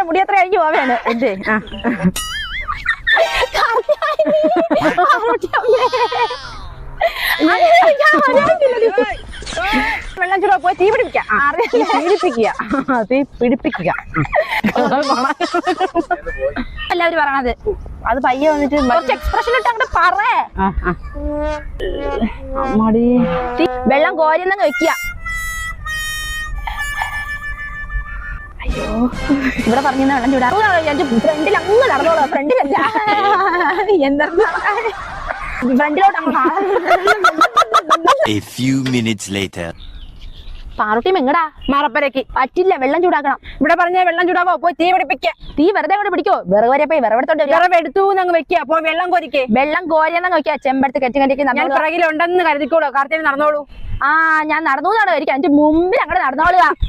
മുടി എത്ര കഴിക്കും പോവേണ് എന്റെ വെള്ളം ചൂടാ പോയി തീ പിടിപ്പിക്കുക എല്ലാവരും പറയണത് അത് പയ്യെ വന്നിട്ട് കുറച്ച് എക്സ്പ്രഷൻ ഇട്ട് അങ്ങോട്ട് പറയേ വെള്ളം കോരിന്നങ്ങ് വെക്കുക. അയ്യോ ഇവിടെ പറഞ്ഞ വെള്ളം ചൂടാ ഫ്രണ്ടിൽ അങ്ങ് നടന്നോളൂ. ഫ്രണ്ടിലല്ല എന്താ ഫ്രണ്ടിലോട്ട് പാറുട്ടി എങ്ങടാ മറപ്പരക്ക് പറ്റില്ല. വെള്ളം ചൂടാക്കണം. ഇവിടെ പറഞ്ഞ വെള്ളം ചൂടാവോ പോയി തീ പിടിപ്പിക്കുക. തീ വെറുതെ കൂടെ പിടിക്കോ? വിറക് വരെ പോയി വിറവെടുത്തോണ്ട് വിറവെടുത്തു അങ്ങ് വെക്കുക. അപ്പൊ വെള്ളം കോരിക്കേ വെള്ളം കോരിയെന്ന് നോക്കിയാ ചെമ്പടുത്ത് കെട്ടി കെട്ടിക്ക് ഞാൻ പിറകിലുണ്ടെന്ന് കരുതിക്കോളൂ. കാർത്തിക് നടന്നോളൂ. ഞാൻ നടന്നു എന്നാണ് എനിക്ക് അതിന്റെ മുമ്പിൽ അങ്ങോട്ട് നടന്നോളുക.